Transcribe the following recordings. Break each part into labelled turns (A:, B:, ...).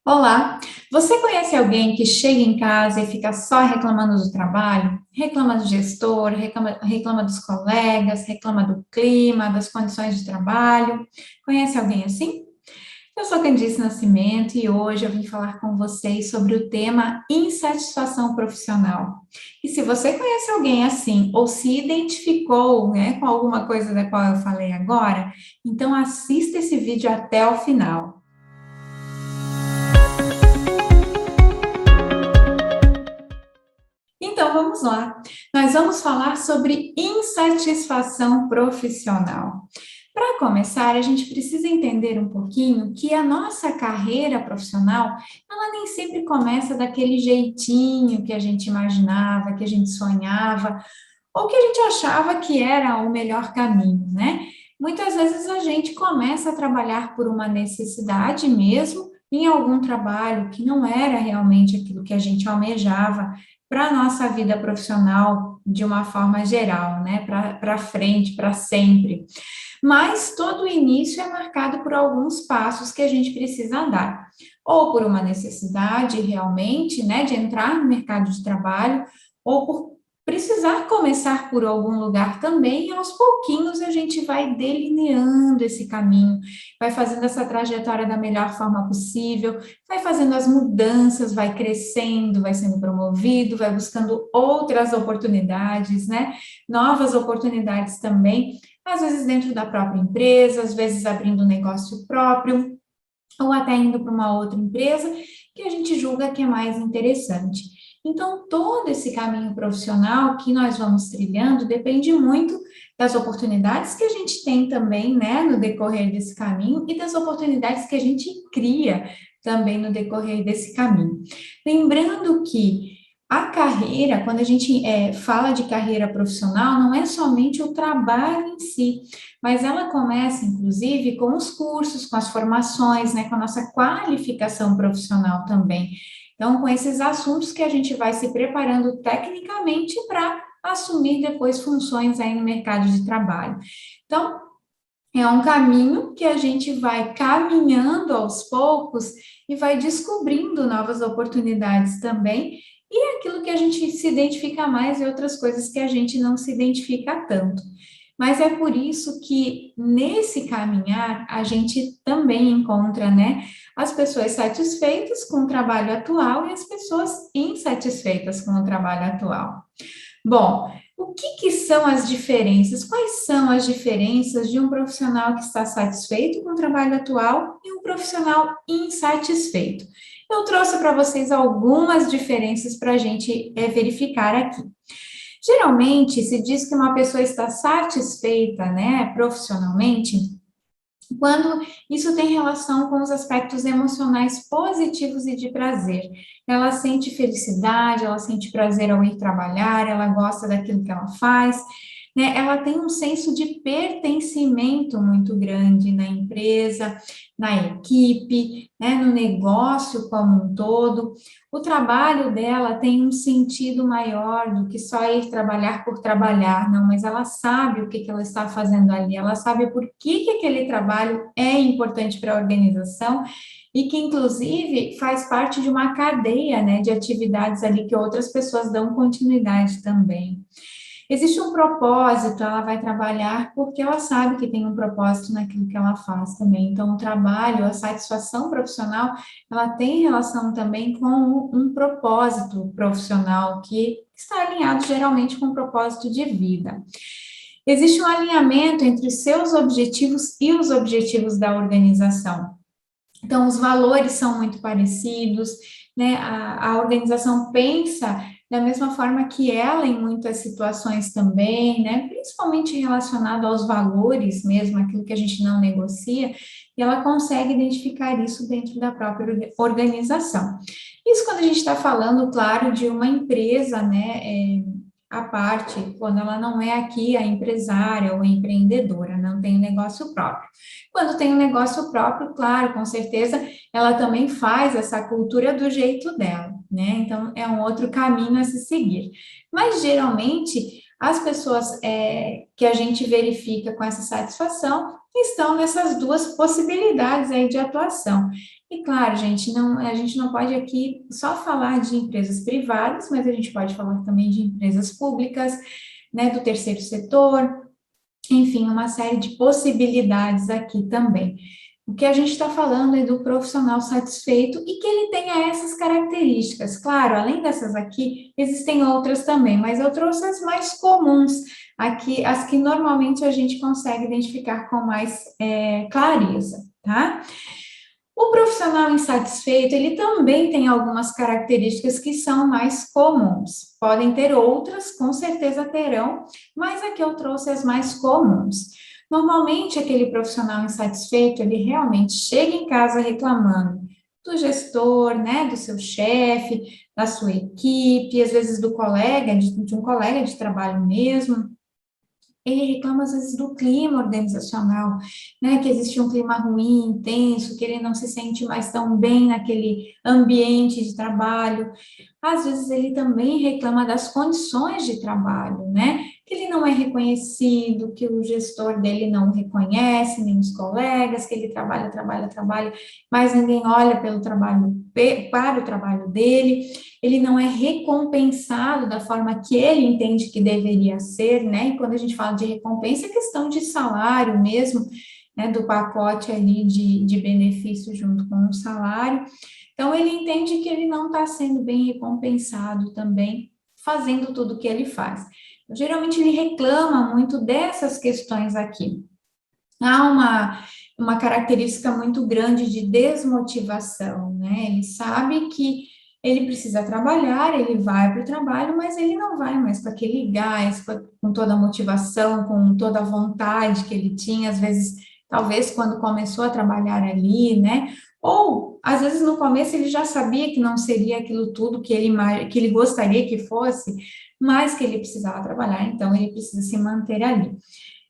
A: Olá, você conhece alguém que chega em casa e fica só reclamando do trabalho? Reclama do gestor, reclama dos colegas, reclama do clima, das condições de trabalho? Conhece alguém assim? Eu sou Candice Nascimento e hoje eu vim falar com vocês sobre o tema insatisfação profissional. E se você conhece alguém assim ou se identificou, né, com alguma coisa da qual eu falei agora, então assista esse vídeo até o final. Então vamos lá. Nós vamos falar sobre insatisfação profissional. Para começar, a gente precisa entender um pouquinho que a nossa carreira profissional, ela nem sempre começa daquele jeitinho que a gente imaginava, que a gente sonhava, ou que a gente achava que era o melhor caminho, né? Muitas vezes a gente começa a trabalhar por uma necessidade mesmo, em algum trabalho que não era realmente aquilo que a gente almejava para a nossa vida profissional de uma forma geral, né? Para frente, para sempre. Mas todo o início é marcado por alguns passos que a gente precisa dar, ou por uma necessidade realmente, né, de entrar no mercado de trabalho, ou por precisar começar por algum lugar também, e aos pouquinhos a gente vai delineando esse caminho, vai fazendo essa trajetória da melhor forma possível, vai fazendo as mudanças, vai crescendo, vai sendo promovido, vai buscando outras oportunidades, né? Novas oportunidades também, às vezes dentro da própria empresa, às vezes abrindo um negócio próprio, ou até indo para uma outra empresa que a gente julga que é mais interessante. Então, todo esse caminho profissional que nós vamos trilhando depende muito das oportunidades que a gente tem também, né, no decorrer desse caminho e das oportunidades que a gente cria também no decorrer desse caminho. Lembrando que a carreira, quando a gente fala de carreira profissional, não é somente o trabalho em si, mas ela começa, inclusive, com os cursos, com as formações, né, com a nossa qualificação profissional também. Então, com esses assuntos que a gente vai se preparando tecnicamente para assumir depois funções aí no mercado de trabalho. Então, é um caminho que a gente vai caminhando aos poucos e vai descobrindo novas oportunidades também, e aquilo que a gente se identifica mais e outras coisas que a gente não se identifica tanto. Mas é por isso que nesse caminhar a gente também encontra, né, as pessoas satisfeitas com o trabalho atual e as pessoas insatisfeitas com o trabalho atual. Bom, o que que são as diferenças? Quais são as diferenças de um profissional que está satisfeito com o trabalho atual e um profissional insatisfeito? Eu trouxe para vocês algumas diferenças para a gente verificar aqui. Geralmente, se diz que uma pessoa está satisfeita, né, profissionalmente, quando isso tem relação com os aspectos emocionais positivos e de prazer. Ela sente felicidade, ela sente prazer ao ir trabalhar, ela gosta daquilo que ela faz, né? Ela tem um senso de pertencimento muito grande na empresa, na equipe, né? No negócio como um todo. O trabalho dela tem um sentido maior do que só ir trabalhar por trabalhar, não, mas ela sabe o que que ela está fazendo ali, ela sabe por que que aquele trabalho é importante para a organização e que, inclusive, faz parte de uma cadeia, né, de atividades ali que outras pessoas dão continuidade também. Existe um propósito, ela vai trabalhar porque ela sabe que tem um propósito naquilo que ela faz também. Então, o trabalho, a satisfação profissional, ela tem relação também com um propósito profissional que está alinhado geralmente com o propósito de vida. Existe um alinhamento entre seus objetivos e os objetivos da organização. Então, os valores são muito parecidos, né? A organização pensa da mesma forma que ela em muitas situações também, né? Principalmente relacionado aos valores mesmo, aquilo que a gente não negocia, e ela consegue identificar isso dentro da própria organização. Isso quando a gente está falando, claro, de uma empresa, né? À parte, quando ela não é aqui a empresária ou a empreendedora, não tem um negócio próprio. Quando tem um negócio próprio, claro, com certeza, ela também faz essa cultura do jeito dela, né? Então, é um outro caminho a se seguir. Mas, geralmente, as pessoas que a gente verifica com essa satisfação estão nessas duas possibilidades aí de atuação. E claro, gente, a gente não pode aqui só falar de empresas privadas, mas a gente pode falar também de empresas públicas, né, do terceiro setor, enfim, uma série de possibilidades aqui também. O que a gente está falando é do profissional satisfeito e que ele tenha essas características. Claro, além dessas aqui, existem outras também, mas eu trouxe as mais comuns aqui, as que normalmente a gente consegue identificar com mais clareza, tá? O profissional insatisfeito, ele também tem algumas características que são mais comuns. Podem ter outras, com certeza terão, mas aqui eu trouxe as mais comuns. Normalmente, aquele profissional insatisfeito, ele realmente chega em casa reclamando do gestor, né, do seu chefe, da sua equipe, às vezes do colega, de um colega de trabalho mesmo. Ele reclama, às vezes, do clima organizacional, né, que existe um clima ruim, intenso, que ele não se sente mais tão bem naquele ambiente de trabalho. Às vezes, ele também reclama das condições de trabalho, né, que ele não é reconhecido, que o gestor dele não o reconhece, nem os colegas, que ele trabalha, mas ninguém olha pelo trabalho, para o trabalho dele, ele não é recompensado da forma que ele entende que deveria ser, né? E quando a gente fala de recompensa, é questão de salário mesmo, né? Do pacote ali de benefício junto com o salário. Então, ele entende que ele não está sendo bem recompensado também, fazendo tudo o que ele faz. Então, geralmente, ele reclama muito dessas questões aqui. Há uma característica muito grande de desmotivação, né? Ele sabe que ele precisa trabalhar, ele vai para o trabalho, mas ele não vai mais com aquele gás, com toda a motivação, com toda a vontade que ele tinha, às vezes, talvez quando começou a trabalhar ali, né? Ou, às vezes, no começo ele já sabia que não seria aquilo tudo que ele gostaria que fosse, mas que ele precisava trabalhar, então ele precisa se manter ali.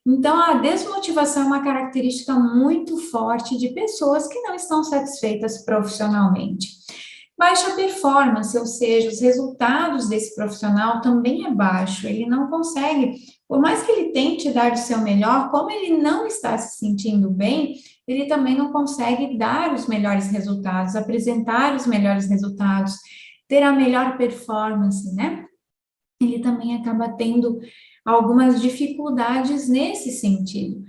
A: Então, a desmotivação é uma característica muito forte de pessoas que não estão satisfeitas profissionalmente. Baixa performance, ou seja, os resultados desse profissional também é baixo, ele não consegue, por mais que ele tente dar o seu melhor, como ele não está se sentindo bem, ele também não consegue dar os melhores resultados, apresentar os melhores resultados, ter a melhor performance, né? Ele também acaba tendo algumas dificuldades nesse sentido.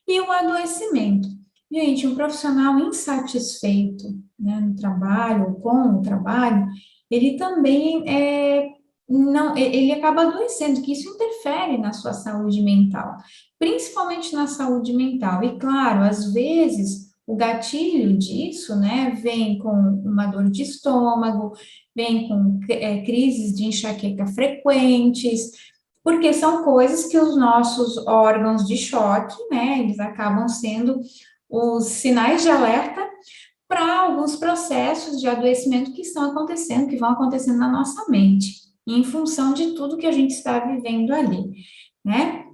A: E o adoecimento. Gente, um profissional insatisfeito, né, no trabalho ou com o trabalho, ele também não, ele acaba adoecendo, que isso interfere na sua saúde mental, principalmente na saúde mental. E claro, às vezes o gatilho disso, né, vem com uma dor de estômago, vem com crises de enxaqueca frequentes, porque são coisas que os nossos órgãos de choque, né, eles acabam sendo os sinais de alerta para alguns processos de adoecimento que estão acontecendo, que vão acontecendo na nossa mente, em função de tudo que a gente está vivendo ali, né?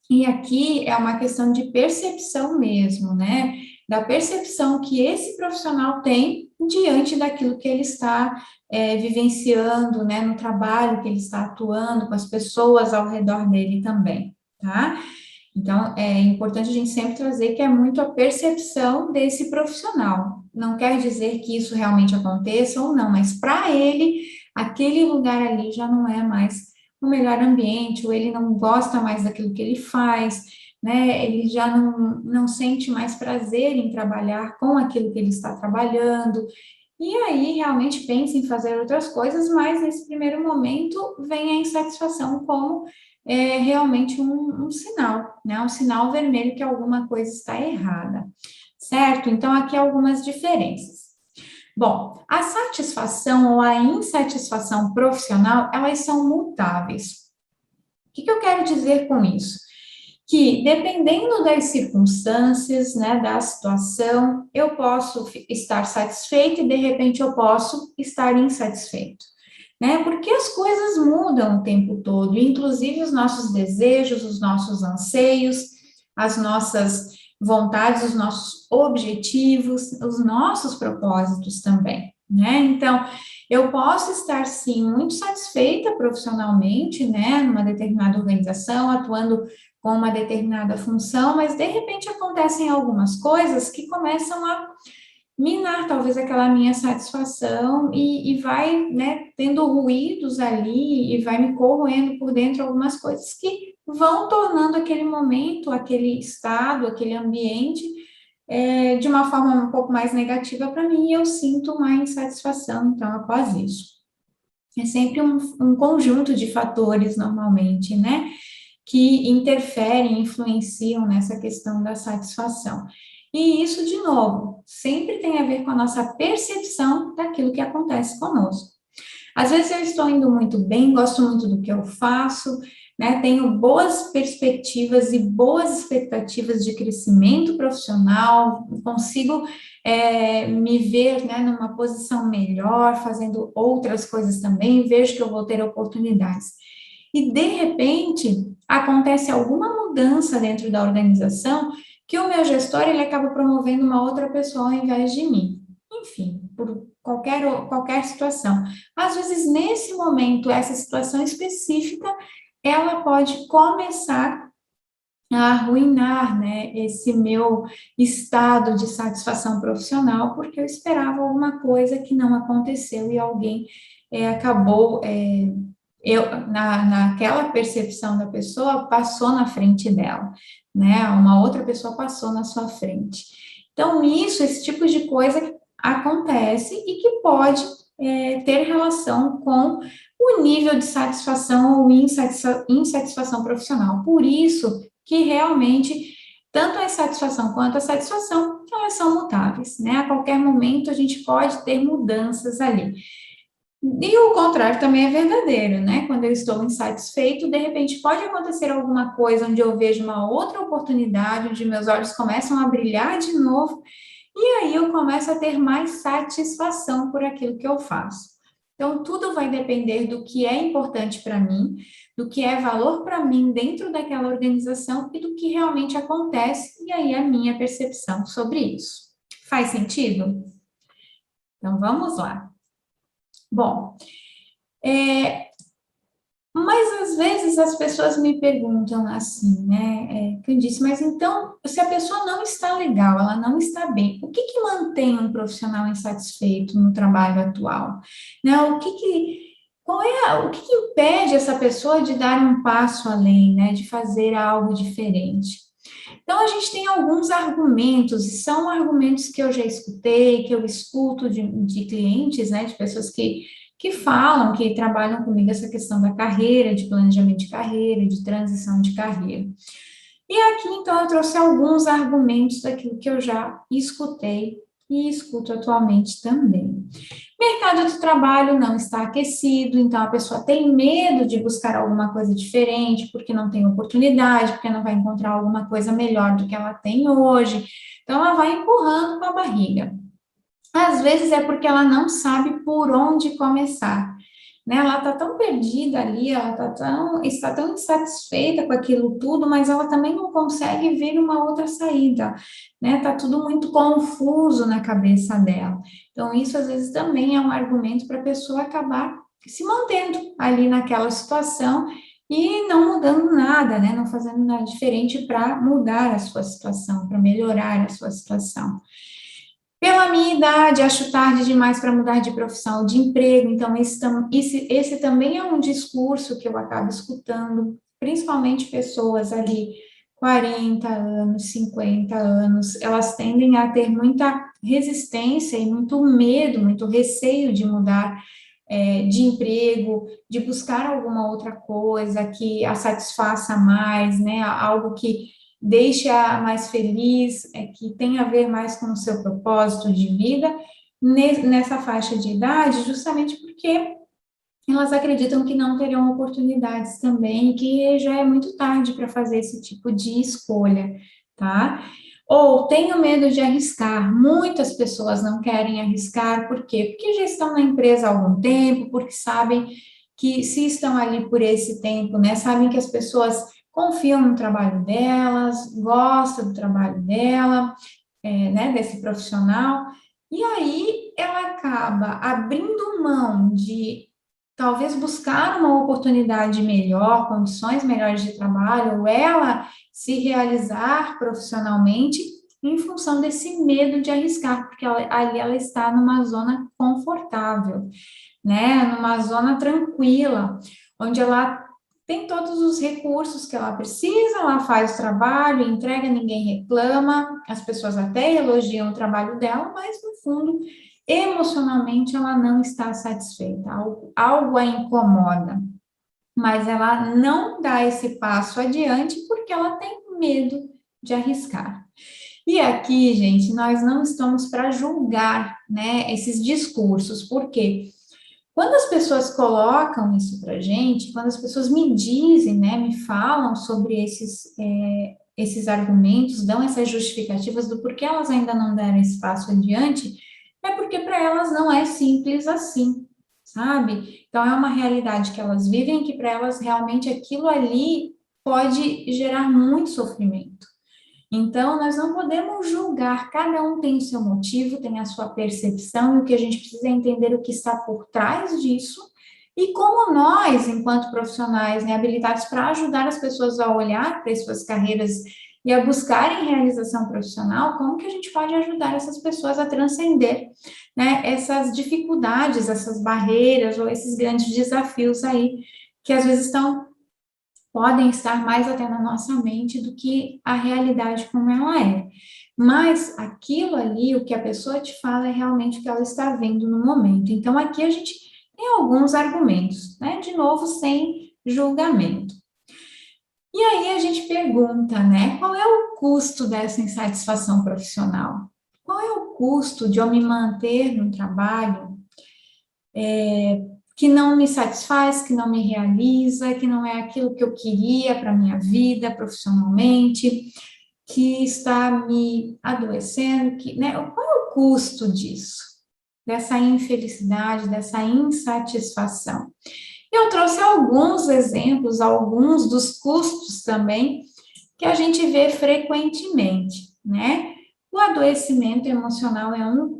A: E aqui é uma questão de percepção mesmo, né? Da percepção que esse profissional tem diante daquilo que ele está vivenciando, né? No trabalho que ele está atuando, com as pessoas ao redor dele também, tá? Então, é importante a gente sempre trazer que é muito a percepção desse profissional. Não quer dizer que isso realmente aconteça ou não, mas para ele, aquele lugar ali já não é mais o melhor ambiente, ou ele não gosta mais daquilo que ele faz, né? Ele já não sente mais prazer em trabalhar com aquilo que ele está trabalhando. E aí realmente pensa em fazer outras coisas, mas nesse primeiro momento vem a insatisfação como realmente um sinal, né? Um sinal vermelho que alguma coisa está errada, certo? Então, aqui algumas diferenças. Bom, a satisfação ou a insatisfação profissional, elas são mutáveis. O que eu quero dizer com isso? Que dependendo das circunstâncias, né, da situação, eu posso estar satisfeito e de repente eu posso estar insatisfeito, né? Porque as coisas mudam o tempo todo, inclusive os nossos desejos, os nossos anseios, as nossas vontades, os nossos objetivos, os nossos propósitos também, né? Então, eu posso estar, sim, muito satisfeita profissionalmente, né, numa determinada organização, atuando com uma determinada função, mas de repente acontecem algumas coisas que começam a minar talvez aquela minha satisfação e vai, né, tendo ruídos ali e vai me corroendo por dentro algumas coisas que vão tornando aquele momento, aquele estado, aquele ambiente de uma forma um pouco mais negativa para mim e eu sinto uma insatisfação, então, após isso. É sempre um conjunto de fatores, normalmente, né? Que interferem, influenciam nessa questão da satisfação. E isso, de novo, sempre tem a ver com a nossa percepção daquilo que acontece conosco. Às vezes eu estou indo muito bem, gosto muito do que eu faço, né? Tenho boas perspectivas e boas expectativas de crescimento profissional, consigo me ver, né, numa posição melhor, fazendo outras coisas também, vejo que eu vou ter oportunidades. E de repente acontece alguma mudança dentro da organização que o meu gestor ele acaba promovendo uma outra pessoa ao invés de mim. Enfim, por qualquer situação. Às vezes, nesse momento, essa situação específica, ela pode começar a arruinar, né, esse meu estado de satisfação profissional, porque eu esperava alguma coisa que não aconteceu e alguém acabou, naquela percepção da pessoa, passou na frente dela, né, uma outra pessoa passou na sua frente. Então, esse tipo de coisa acontece e que pode ter relação com o nível de satisfação ou insatisfação profissional. Por isso que realmente tanto a insatisfação quanto a satisfação, elas são mutáveis, né? A qualquer momento a gente pode ter mudanças ali. E o contrário também é verdadeiro, né? Quando eu estou insatisfeito, de repente pode acontecer alguma coisa onde eu vejo uma outra oportunidade, onde meus olhos começam a brilhar de novo, e aí eu começo a ter mais satisfação por aquilo que eu faço. Então, tudo vai depender do que é importante para mim, do que é valor para mim dentro daquela organização e do que realmente acontece, e aí a minha percepção sobre isso. Faz sentido? Então, vamos lá. Bom, mas às vezes as pessoas me perguntam assim, né, Candice, mas então, se a pessoa não está legal, ela não está bem, o que que mantém um profissional insatisfeito no trabalho atual? Né, o que que impede essa pessoa de dar um passo além, né, de fazer algo diferente? Então, a gente tem alguns argumentos, e são argumentos que eu já escutei, que eu escuto de clientes, né, de pessoas que falam, que trabalham comigo essa questão da carreira, de planejamento de carreira, de transição de carreira. E aqui, então, eu trouxe alguns argumentos daquilo que eu já escutei e escuto atualmente também. O mercado de trabalho não está aquecido, então a pessoa tem medo de buscar alguma coisa diferente, porque não tem oportunidade, porque não vai encontrar alguma coisa melhor do que ela tem hoje. Então, ela vai empurrando com a barriga. Às vezes é porque ela não sabe por onde começar, né? Ela está tão perdida ali, está tão insatisfeita com aquilo tudo, mas ela também não consegue ver uma outra saída, né? Tá tudo muito confuso na cabeça dela. Então, isso às vezes também é um argumento para a pessoa acabar se mantendo ali naquela situação e não mudando nada, né? Não fazendo nada diferente para mudar a sua situação, para melhorar a sua situação. Pela minha idade, acho tarde demais para mudar de profissão, de emprego, então esse também é um discurso que eu acabo escutando, principalmente pessoas ali 40 anos, 50 anos, elas tendem a ter muita resistência e muito medo, muito receio de mudar de emprego, de buscar alguma outra coisa que a satisfaça mais, né, algo que deixa mais feliz, que tem a ver mais com o seu propósito de vida nessa faixa de idade, justamente porque elas acreditam que não terão oportunidades também, que já é muito tarde para fazer esse tipo de escolha, tá? Ou tenho medo de arriscar. Muitas pessoas não querem arriscar, por quê? Porque já estão na empresa há algum tempo, porque sabem que se estão ali por esse tempo, né, sabem que as pessoas confiam no trabalho delas, gostam do trabalho dela, né, desse profissional, e aí ela acaba abrindo mão de talvez buscar uma oportunidade melhor, condições melhores de trabalho, ou ela se realizar profissionalmente em função desse medo de arriscar, porque ali ela está numa zona confortável, né? Numa zona tranquila, onde ela tem todos os recursos que ela precisa, ela faz o trabalho, entrega, ninguém reclama, as pessoas até elogiam o trabalho dela, mas no fundo, emocionalmente, ela não está satisfeita, algo a incomoda, mas ela não dá esse passo adiante porque ela tem medo de arriscar. E aqui, gente, nós não estamos para julgar, né, esses discursos, porque quando as pessoas colocam isso para a gente, quando as pessoas me dizem, né, me falam sobre esses argumentos, dão essas justificativas do porquê elas ainda não deram esse passo adiante, é porque para elas não é simples assim, sabe? Então é uma realidade que elas vivem que para elas realmente aquilo ali pode gerar muito sofrimento. Então, nós não podemos julgar, cada um tem o seu motivo, tem a sua percepção, e o que a gente precisa é entender o que está por trás disso, e como nós, enquanto profissionais, né, habilitados para ajudar as pessoas a olhar para as suas carreiras e a buscarem realização profissional, como que a gente pode ajudar essas pessoas a transcender, né, essas dificuldades, essas barreiras ou esses grandes desafios aí, que às vezes podem estar mais até na nossa mente do que a realidade como ela é. Mas aquilo ali, o que a pessoa te fala é realmente o que ela está vendo no momento. Então, aqui a gente tem alguns argumentos, né? De novo, sem julgamento. E aí a gente pergunta, né? Qual é o custo dessa insatisfação profissional? Qual é o custo de eu me manter no trabalho que não me satisfaz, que não me realiza, que não é aquilo que eu queria para a minha vida profissionalmente, que está me adoecendo, né? Qual é o custo disso? Dessa infelicidade, dessa insatisfação. Eu trouxe alguns exemplos, alguns dos custos também, que a gente vê frequentemente, né? O adoecimento emocional é um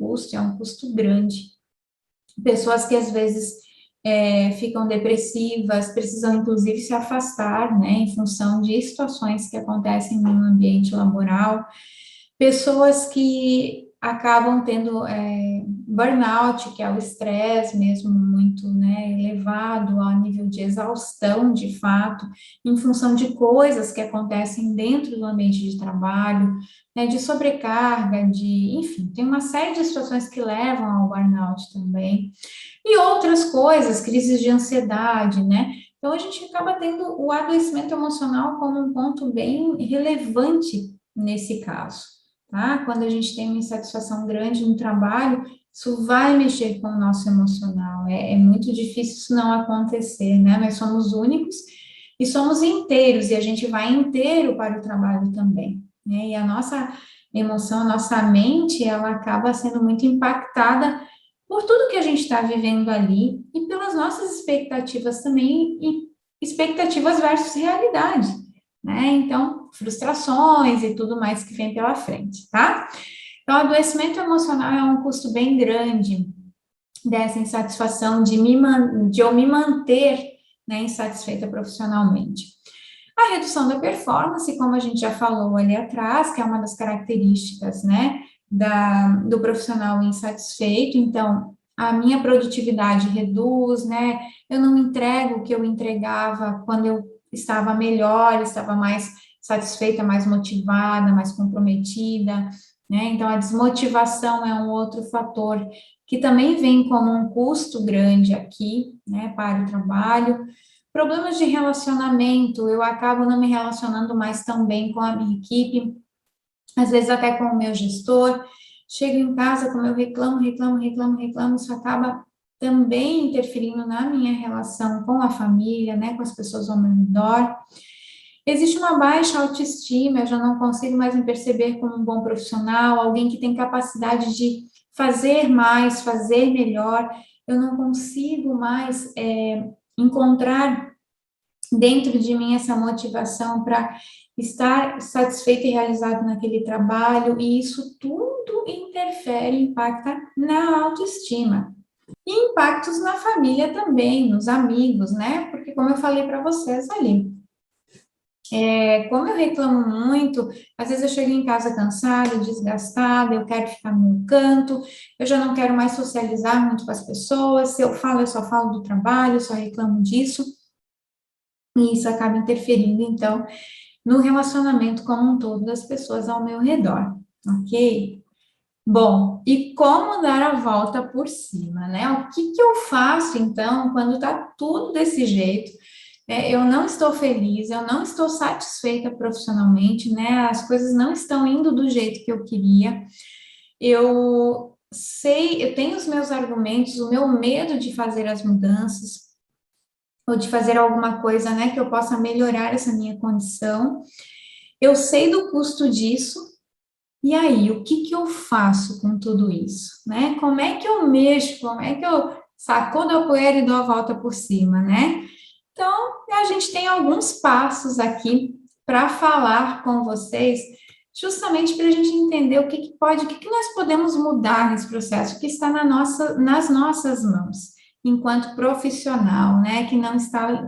A: custo grande. Pessoas que às vezes ficam depressivas, precisam inclusive se afastar, né, em função de situações que acontecem no ambiente laboral, pessoas que acabam tendo burnout, que é o estresse mesmo muito, né, elevado ao nível de exaustão, de fato, em função de coisas que acontecem dentro do ambiente de trabalho, né, de sobrecarga, enfim, tem uma série de situações que levam ao burnout também, e outras coisas, crises de ansiedade, né, então a gente acaba tendo o adoecimento emocional como um ponto bem relevante nesse caso, tá? Quando a gente tem uma insatisfação grande no trabalho, isso vai mexer com o nosso emocional. É muito difícil isso não acontecer, né? Nós somos únicos e somos inteiros, e a gente vai inteiro para o trabalho também, né? E a nossa emoção, a nossa mente, ela acaba sendo muito impactada por tudo que a gente está vivendo ali e pelas nossas expectativas também, e expectativas versus realidade, né? Então, frustrações e tudo mais que vem pela frente, tá? Então, o adoecimento emocional é um custo bem grande dessa insatisfação de eu me manter, né, insatisfeita profissionalmente. A redução da performance, como a gente já falou ali atrás, que é uma das características, né, do profissional insatisfeito, então, a minha produtividade reduz, né, eu não entrego o que eu entregava quando eu estava melhor, estava mais satisfeita, mais motivada, mais comprometida, né, então a desmotivação é um outro fator que também vem como um custo grande aqui, né, para o trabalho. Problemas de relacionamento, eu acabo não me relacionando mais tão bem com a minha equipe, às vezes até com o meu gestor. Chego em casa, como eu reclamo, isso acaba também interferindo na minha relação com a família, né, com as pessoas ao meu redor. Existe uma baixa autoestima, eu já não consigo mais me perceber como um bom profissional, alguém que tem capacidade de fazer mais, fazer melhor. Eu não consigo mais encontrar dentro de mim essa motivação para estar satisfeito e realizado naquele trabalho, e isso tudo interfere, impacta na autoestima, E impactos na família também, nos amigos, né? Porque, como eu falei para vocês ali, como eu reclamo muito, às vezes eu chego em casa cansada, desgastada, eu quero ficar no meu canto, eu já não quero mais socializar muito com as pessoas, se eu falo, eu só falo do trabalho, eu só reclamo disso, e isso acaba interferindo, então, no relacionamento como um todo das pessoas ao meu redor, ok? Bom, e como dar a volta por cima, né? O que que eu faço então quando tá tudo desse jeito? Eu não estou feliz, eu não estou satisfeita profissionalmente, né? As coisas não estão indo do jeito que eu queria. Eu sei, eu tenho os meus argumentos, o meu medo de fazer as mudanças ou de fazer alguma coisa, né, que eu possa melhorar essa minha condição. Eu sei do custo disso. E aí, o que que eu faço com tudo isso, né? Como é que eu mexo? Como é que eu sacudo a poeira e dou a volta por cima, né? Então, a gente tem alguns passos aqui para falar com vocês, justamente para a gente entender o que que pode, o que que nós podemos mudar nesse processo, o que está nas nossas mãos, enquanto profissional, né? Que não está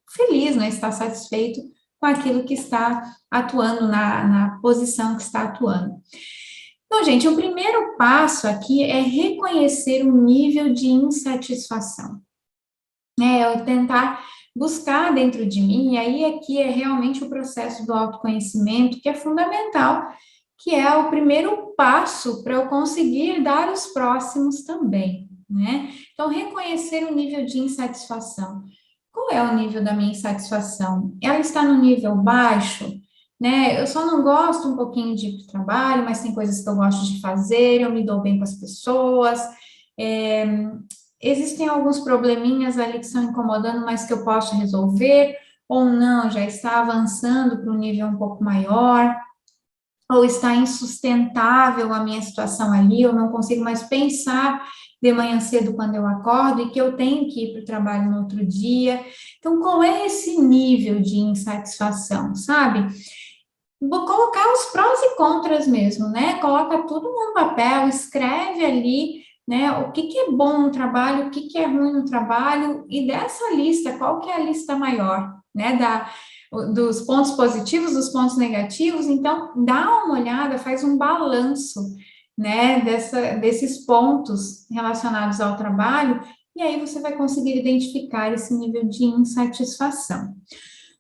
A: feliz, não está satisfeito com aquilo que está atuando na posição que está atuando. Então, gente, o primeiro passo aqui é reconhecer o nível de insatisfação, né? Eu tentar buscar dentro de mim, e aí aqui é realmente o processo do autoconhecimento, que é fundamental, que é o primeiro passo para eu conseguir dar os próximos também, né? Então, reconhecer o nível de insatisfação. Qual é o nível da minha insatisfação? Ela está no nível baixo, né? Eu só não gosto um pouquinho de ir para o trabalho, mas tem coisas que eu gosto de fazer, eu me dou bem com as pessoas. É, existem alguns probleminhas ali que estão incomodando, mas que eu posso resolver, ou não, já está avançando para um nível um pouco maior, ou está insustentável a minha situação ali, eu não consigo mais pensar de manhã cedo quando eu acordo e que eu tenho que ir para o trabalho no outro dia. Então, qual é esse nível de insatisfação, sabe? Vou colocar os prós e contras mesmo, né? Coloca tudo num papel, escreve ali, né? O que que é bom no trabalho, o que que é ruim no trabalho, e dessa lista, qual que é a lista maior, né? Dos pontos positivos, dos pontos negativos. Então, dá uma olhada, faz um balanço, né? Desses pontos relacionados ao trabalho, e aí você vai conseguir identificar esse nível de insatisfação.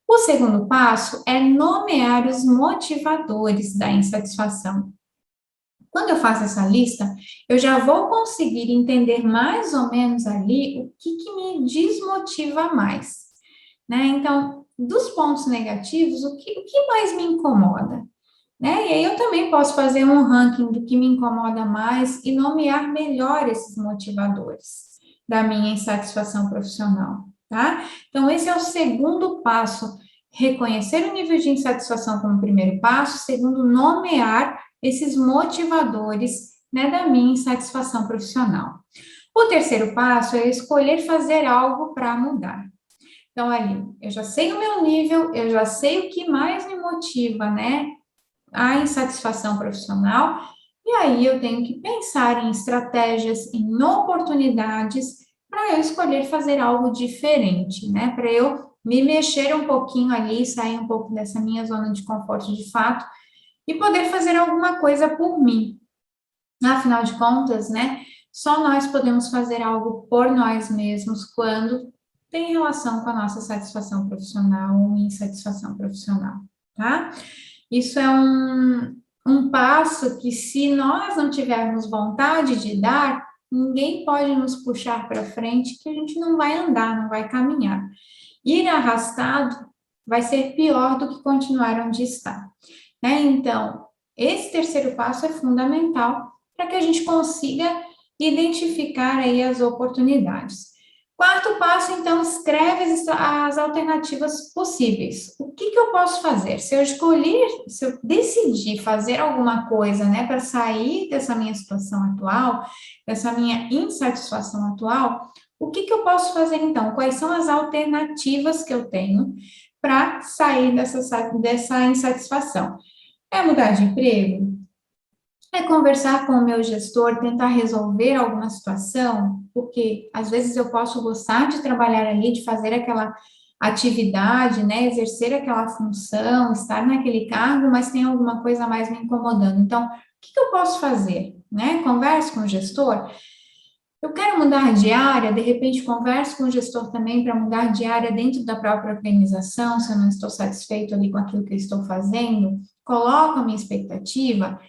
A: O segundo passo é nomear os motivadores da insatisfação. Quando eu faço essa lista, eu já vou conseguir entender mais ou menos ali o que que me desmotiva mais, né? Então, dos pontos negativos, o que mais me incomoda, né? E aí eu também posso fazer um ranking do que me incomoda mais e nomear melhor esses motivadores da minha insatisfação profissional, tá? Então, esse é o segundo passo, reconhecer o nível de insatisfação como primeiro passo, segundo, nomear esses motivadores, né, da minha insatisfação profissional. O terceiro passo é escolher fazer algo para mudar. Então, ali, eu já sei o meu nível, eu já sei o que mais me motiva, né, a insatisfação profissional, e aí eu tenho que pensar em estratégias, em oportunidades para eu escolher fazer algo diferente, né? Para eu me mexer um pouquinho ali, sair um pouco dessa minha zona de conforto de fato e poder fazer alguma coisa por mim. Afinal de contas, né? Só nós podemos fazer algo por nós mesmos quando tem relação com a nossa satisfação profissional ou insatisfação profissional, tá? Isso é um passo que, se nós não tivermos vontade de dar, ninguém pode nos puxar para frente, que a gente não vai andar, não vai caminhar. Ir arrastado vai ser pior do que continuar onde está, né? Então, esse terceiro passo é fundamental para que a gente consiga identificar aí as oportunidades. Quarto passo, então, escreve as alternativas possíveis. O que que eu posso fazer? Se eu decidir fazer alguma coisa, né, para sair dessa minha situação atual, dessa minha insatisfação atual, o que que eu posso fazer então? Quais são as alternativas que eu tenho para sair dessa insatisfação? É mudar de emprego? É conversar com o meu gestor, tentar resolver alguma situação, porque às vezes eu posso gostar de trabalhar ali, de fazer aquela atividade, né, exercer aquela função, estar naquele cargo, mas tem alguma coisa mais me incomodando. Então, o que que eu posso fazer, né? Converso com o gestor. Eu quero mudar de área, de repente converso com o gestor também para mudar de área dentro da própria organização, se eu não estou satisfeito ali com aquilo que eu estou fazendo, coloco a minha expectativa.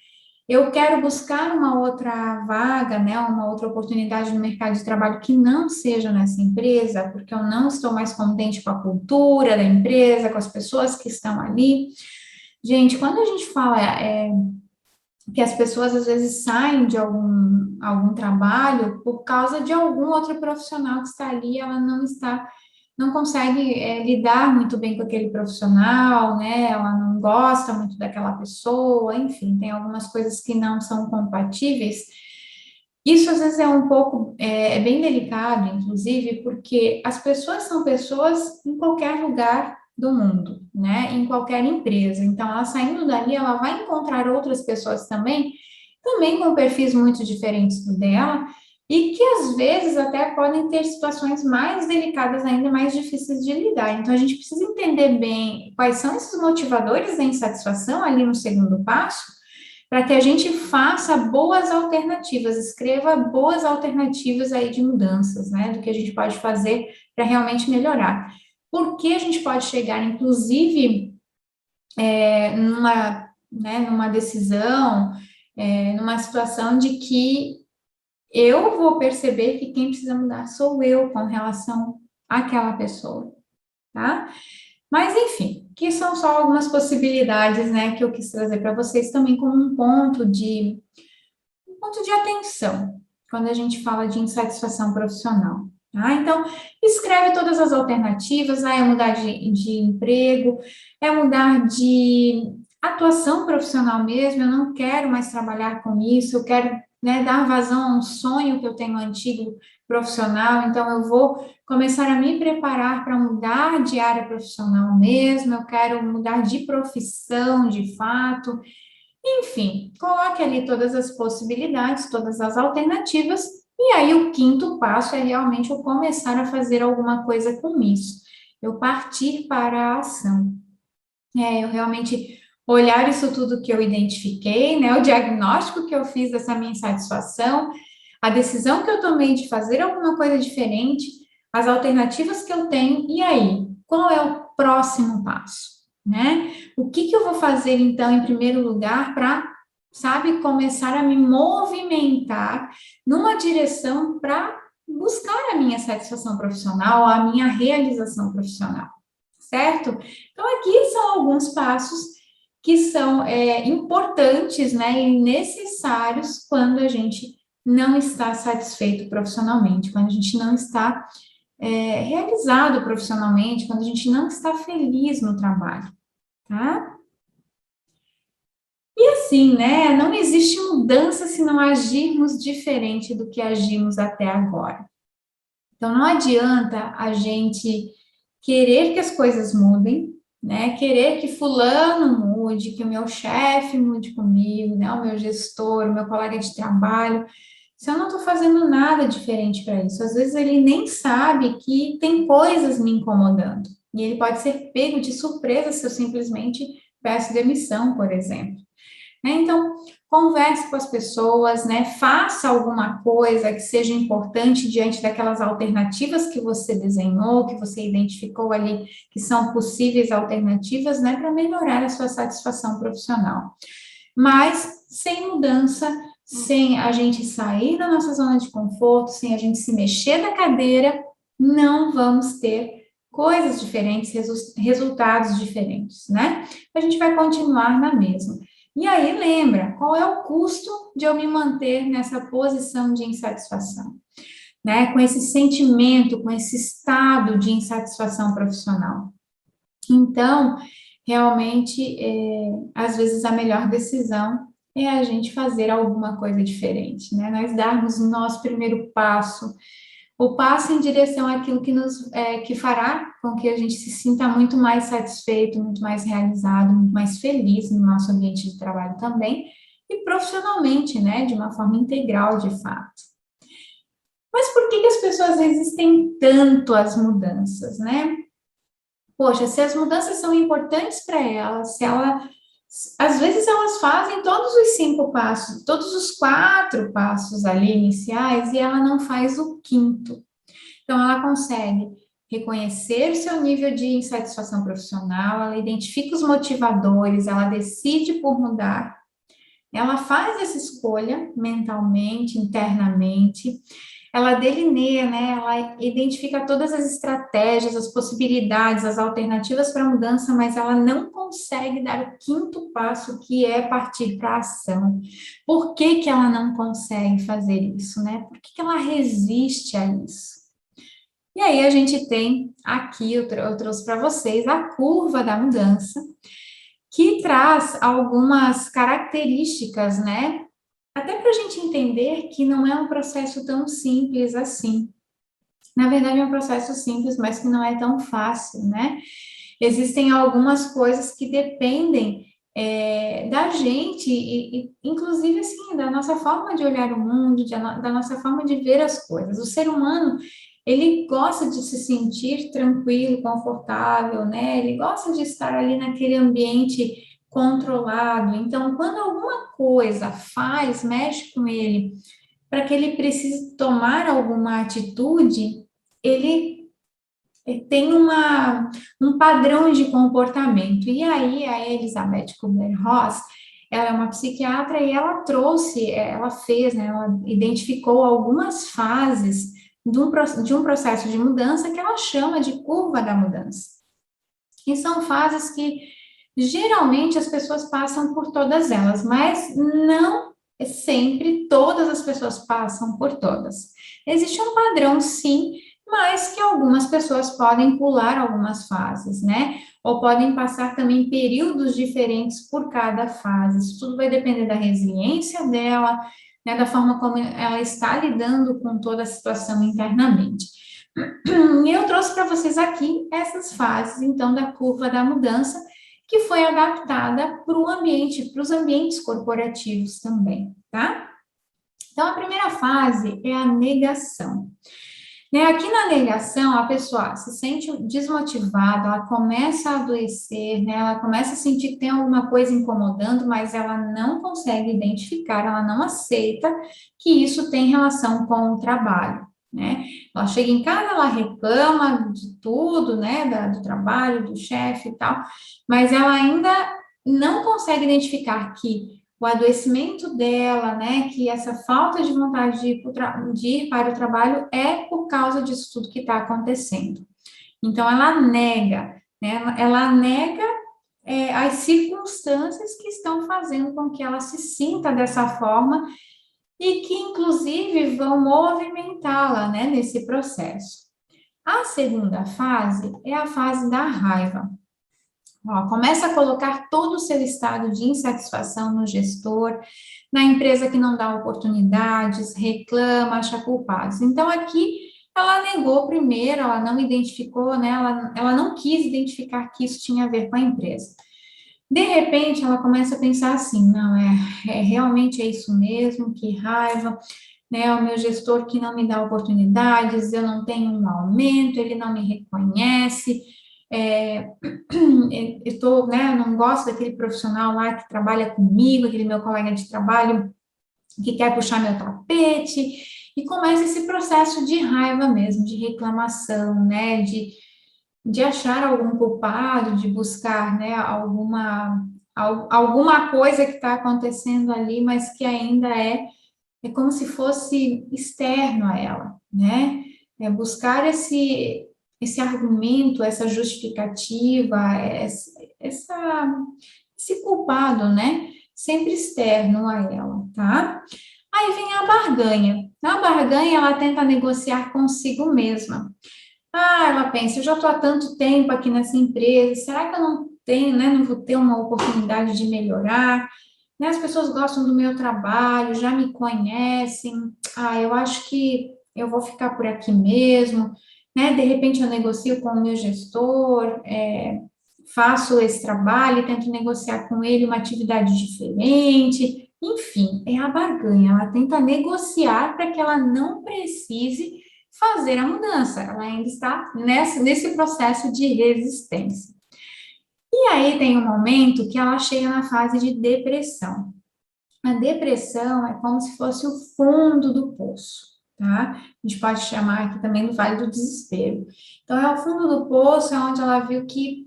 A: Eu quero buscar uma outra vaga, né, uma outra oportunidade no mercado de trabalho que não seja nessa empresa, porque eu não estou mais contente com a cultura da empresa, com as pessoas que estão ali. Gente, quando a gente fala que as pessoas às vezes saem de algum trabalho por causa de algum outro profissional que está ali, ela não consegue lidar muito bem com aquele profissional, né? Ela não gosta muito daquela pessoa, enfim, tem algumas coisas que não são compatíveis. Isso às vezes é um pouco, é bem delicado, inclusive, porque as pessoas são pessoas em qualquer lugar do mundo, né? Em qualquer empresa. Então, ela saindo dali, ela vai encontrar outras pessoas também com perfis muito diferentes do dela, e que às vezes até podem ter situações mais delicadas, ainda mais difíceis de lidar. Então, a gente precisa entender bem quais são esses motivadores da insatisfação ali no segundo passo, para que a gente faça boas alternativas, escreva boas alternativas aí de mudanças, né, do que a gente pode fazer para realmente melhorar. Porque a gente pode chegar, inclusive, numa decisão, numa situação de que eu vou perceber que quem precisa mudar sou eu com relação àquela pessoa, tá? Mas, enfim, que são só algumas possibilidades, né, que eu quis trazer para vocês também como um ponto de atenção, quando a gente fala de insatisfação profissional. Tá? Então, escreve todas as alternativas, é mudar de emprego, é mudar de atuação profissional mesmo, eu não quero mais trabalhar com isso, eu quero, né, dar vazão a um sonho que eu tenho antigo profissional, então eu vou começar a me preparar para mudar de área profissional mesmo, eu quero mudar de profissão de fato, enfim, coloque ali todas as possibilidades, todas as alternativas, e aí o quinto passo é realmente eu começar a fazer alguma coisa com isso. Eu partir para a ação. Eu realmente olhar isso tudo que eu identifiquei, né? O diagnóstico que eu fiz dessa minha insatisfação, a decisão que eu tomei de fazer alguma coisa diferente, as alternativas que eu tenho, e aí, qual é o próximo passo, né? O que que eu vou fazer, então, em primeiro lugar, para, sabe, começar a me movimentar numa direção para buscar a minha satisfação profissional, a minha realização profissional, certo? Então, aqui são alguns passos que são importantes, né, e necessários quando a gente não está satisfeito profissionalmente, quando a gente não está realizado profissionalmente, quando a gente não está feliz no trabalho, tá? E assim, né, não existe mudança se não agirmos diferente do que agimos até agora. Então, não adianta a gente querer que as coisas mudem, né? Querer que fulano mude, que o meu chefe mude comigo, né? O meu gestor, o meu colega de trabalho. Se eu não estou fazendo nada diferente para isso, às vezes ele nem sabe que tem coisas me incomodando. E ele pode ser pego de surpresa se eu simplesmente peço demissão, por exemplo. Né? Então, converse com as pessoas, né? Faça alguma coisa que seja importante diante daquelas alternativas que você desenhou, que você identificou ali, que são possíveis alternativas, né? Para melhorar a sua satisfação profissional. Mas sem mudança, sem a gente sair da nossa zona de conforto, sem a gente se mexer da cadeira, não vamos ter coisas diferentes, resultados diferentes, né? A gente vai continuar na mesma. E aí, lembra, qual é o custo de eu me manter nessa posição de insatisfação, né? Com esse sentimento, com esse estado de insatisfação profissional. Então, realmente, às vezes a melhor decisão é a gente fazer alguma coisa diferente, né? Nós darmos o nosso primeiro passo, o passo em direção àquilo que fará com que a gente se sinta muito mais satisfeito, muito mais realizado, muito mais feliz no nosso ambiente de trabalho também, e profissionalmente, né, de uma forma integral, de fato. Mas por que as pessoas resistem tanto às mudanças, né? Poxa, se as mudanças são importantes para elas, se ela, às vezes elas fazem todos os 5 passos, todos os 4 passos ali iniciais e ela não faz o quinto. Então, ela consegue reconhecer o seu nível de insatisfação profissional, ela identifica os motivadores, ela decide por mudar, ela faz essa escolha mentalmente, internamente, ela delineia, né? Ela identifica todas as estratégias, as possibilidades, as alternativas para a mudança, mas ela não consegue dar o quinto passo, que é partir para a ação. Por que que ela não consegue fazer isso, né? Por que que ela resiste a isso? E aí a gente tem aqui, eu trouxe para vocês a curva da mudança, que traz algumas características, né? Até para a gente entender que não é um processo tão simples assim. Na verdade, é um processo simples, mas que não é tão fácil, né? Existem algumas coisas que dependem da gente, inclusive, assim, da nossa forma de olhar o mundo, da nossa forma de ver as coisas. O ser humano, ele gosta de se sentir tranquilo, confortável, né? Ele gosta de estar ali naquele ambiente controlado. Então, quando alguma coisa faz, mexe com ele, para que ele precise tomar alguma atitude, ele tem um padrão de comportamento. E aí, a Elizabeth Kubler-Ross, ela é uma psiquiatra e ela trouxe, ela fez, né, ela identificou algumas fases de um processo de mudança que ela chama de curva da mudança. E são fases que geralmente as pessoas passam por todas elas, mas não sempre todas as pessoas passam por todas. Existe um padrão, sim, mas que algumas pessoas podem pular algumas fases, né? Ou podem passar também períodos diferentes por cada fase. Isso tudo vai depender da resiliência dela, né, da forma como ela está lidando com toda a situação internamente. E eu trouxe para vocês aqui essas fases, então, da curva da mudança, que foi adaptada para o ambiente, para os ambientes corporativos também, tá? Então, a primeira fase é a negação. Né, aqui na negação, a pessoa se sente desmotivada, ela começa a adoecer, né, ela começa a sentir que tem alguma coisa incomodando, mas ela não consegue identificar, ela não aceita que isso tem relação com o trabalho, né? Ela chega em casa, ela reclama de tudo, né, do trabalho, do chefe e tal, mas ela ainda não consegue identificar que o adoecimento dela, né, que essa falta de vontade de ir para o trabalho é por causa disso tudo que está acontecendo. Então, ela nega, né, ela nega as circunstâncias que estão fazendo com que ela se sinta dessa forma e que, inclusive, vão movimentá-la, né, nesse processo. A segunda fase é a fase da raiva. Ó, começa a colocar todo o seu estado de insatisfação no gestor, na empresa que não dá oportunidades, reclama, acha culpados. Então, aqui ela negou primeiro, ela não identificou, né? Ela não quis identificar que isso tinha a ver com a empresa. De repente, ela começa a pensar assim: não, realmente é isso mesmo, que raiva, né? O meu gestor que não me dá oportunidades, eu não tenho um aumento, ele não me reconhece. É, eu estou, né, eu não gosto daquele profissional lá que trabalha comigo, aquele meu colega de trabalho que quer puxar meu tapete, e começa esse processo de raiva mesmo, de reclamação, né, de achar algum culpado, de buscar, né, alguma coisa que está acontecendo ali, mas que ainda é como se fosse externo a ela, né, é buscar esse argumento, essa justificativa, esse culpado, né? Sempre externo a ela, tá? Aí vem a barganha. Na barganha, ela tenta negociar consigo mesma. Ah, ela pensa, eu já estou há tanto tempo aqui nessa empresa, será que eu não tenho, né? Não vou ter uma oportunidade de melhorar? Né, as pessoas gostam do meu trabalho, já me conhecem. Ah, eu acho que eu vou ficar por aqui mesmo, né? De repente eu negocio com o meu gestor, faço esse trabalho, tento negociar com ele uma atividade diferente. Enfim, é a barganha, ela tenta negociar para que ela não precise fazer a mudança, ela ainda está nesse processo de resistência. E aí tem um momento que ela chega na fase de depressão. A depressão é como se fosse o fundo do poço, tá? A gente pode chamar aqui também do vale do desespero. Então, é o fundo do poço, é onde ela viu que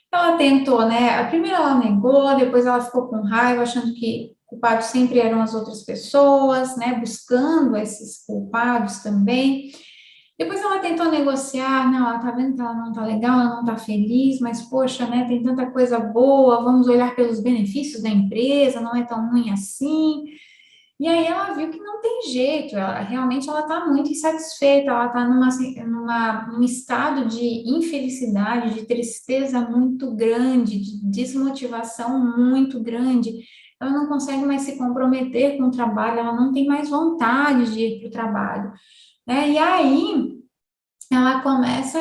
A: ela tentou, né? A primeira ela negou, depois ela ficou com raiva, achando que culpados sempre eram as outras pessoas, né? Buscando esses culpados também. Depois ela tentou negociar, não, ela tá vendo que ela não tá legal, ela não tá feliz, mas poxa, né, tem tanta coisa boa, vamos olhar pelos benefícios da empresa, não é tão ruim assim. E aí ela viu que não tem jeito, realmente ela tá muito insatisfeita, ela tá num estado de infelicidade, de tristeza muito grande, de desmotivação muito grande. Ela não consegue mais se comprometer com o trabalho, ela não tem mais vontade de ir para o trabalho, né? E aí ela começa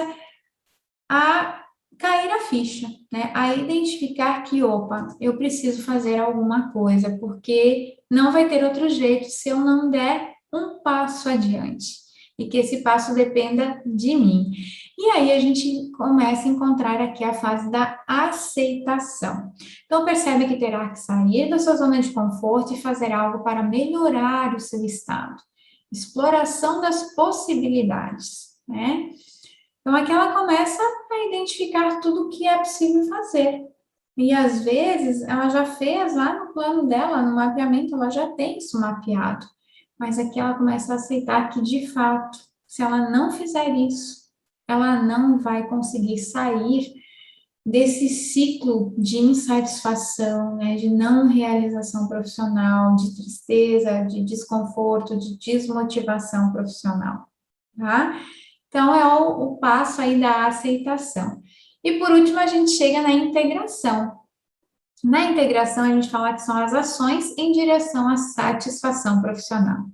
A: a cair a ficha, né? A identificar que, opa, eu preciso fazer alguma coisa, porque não vai ter outro jeito se eu não der um passo adiante. E que esse passo dependa de mim. E aí a gente começa a encontrar aqui a fase da aceitação. Então percebe que terá que sair da sua zona de conforto e fazer algo para melhorar o seu estado. Exploração das possibilidades, né? Então, aqui ela começa a identificar tudo o que é possível fazer. E, às vezes, ela já fez lá no plano dela, no mapeamento, ela já tem isso mapeado. Mas aqui ela começa a aceitar que, de fato, se ela não fizer isso, ela não vai conseguir sair desse ciclo de insatisfação, né, de não realização profissional, de tristeza, de desconforto, de desmotivação profissional, tá? Então, é o passo aí da aceitação. E por último, a gente chega na integração. Na integração, a gente fala que são as ações em direção à satisfação profissional.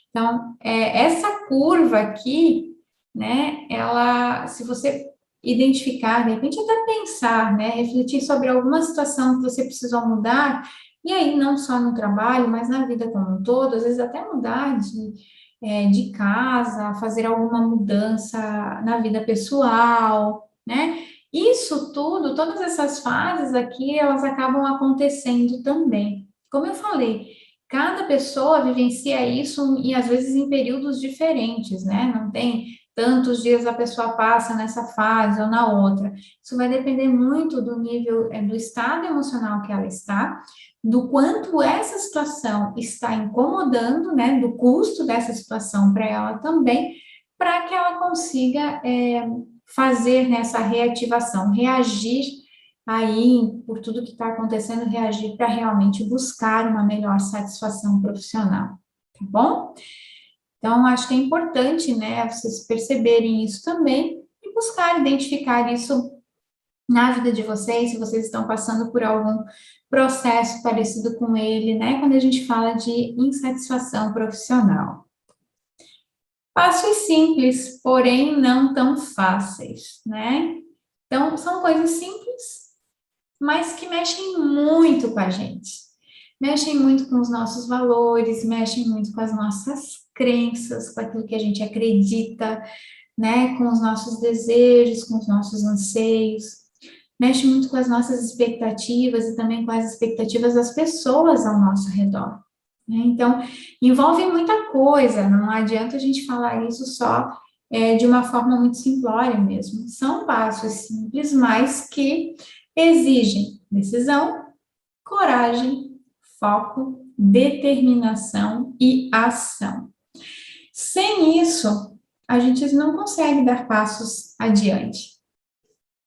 A: Então, essa curva aqui, né, ela, se você identificar, de repente até pensar, né, refletir sobre alguma situação que você precisou mudar, e aí não só no trabalho, mas na vida como um todo, às vezes até mudar de casa, fazer alguma mudança na vida pessoal, né? Isso tudo, todas essas fases aqui, elas acabam acontecendo também. Como eu falei, cada pessoa vivencia isso e às vezes em períodos diferentes, né? Não tem tantos dias a pessoa passa nessa fase ou na outra. Isso vai depender muito do nível, do estado emocional que ela está, do quanto essa situação está incomodando, né? Do custo dessa situação para ela também, para que ela consiga fazer nessa reativação, reagir aí, por tudo que está acontecendo, reagir para realmente buscar uma melhor satisfação profissional, tá bom? Então, acho que é importante, né, vocês perceberem isso também e buscar identificar isso na vida de vocês, se vocês estão passando por algum processo parecido com ele, né, quando a gente fala de insatisfação profissional. Passos simples, porém não tão fáceis, né? Então, são coisas simples, mas que mexem muito com a gente. Mexem muito com os nossos valores, mexem muito com as nossas crenças, com aquilo que a gente acredita, né? Com os nossos desejos, com os nossos anseios. Mexe muito com as nossas expectativas e também com as expectativas das pessoas ao nosso redor, né? Então, envolve muita coisa, não adianta a gente falar isso só de uma forma muito simplória mesmo. São passos simples, mas que exigem decisão, coragem, foco, determinação e ação. Sem isso, a gente não consegue dar passos adiante.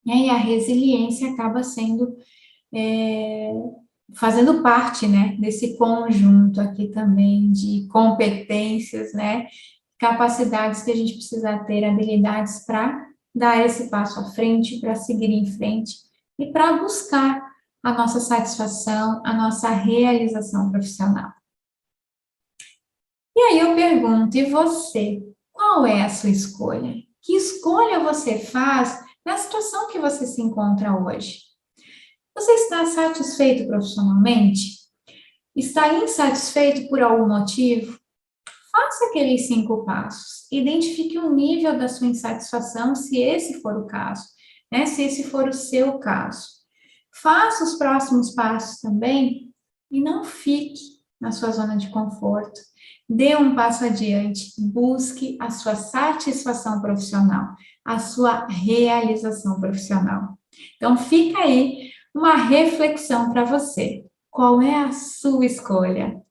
A: E a resiliência acaba sendo, fazendo parte, né, desse conjunto aqui também de competências, né, capacidades que a gente precisa ter, habilidades para dar esse passo à frente, para seguir em frente e para buscar a nossa satisfação, a nossa realização profissional. E aí eu pergunto, e você? Qual é a sua escolha? Que escolha você faz na situação que você se encontra hoje? Você está satisfeito profissionalmente? Está insatisfeito por algum motivo? Faça aqueles 5 passos. Identifique o nível da sua insatisfação, se esse for o caso, né? Se esse for o seu caso. Faça os próximos passos também e não fique na sua zona de conforto. Dê um passo adiante, busque a sua satisfação profissional, a sua realização profissional. Então, fica aí uma reflexão para você. Qual é a sua escolha?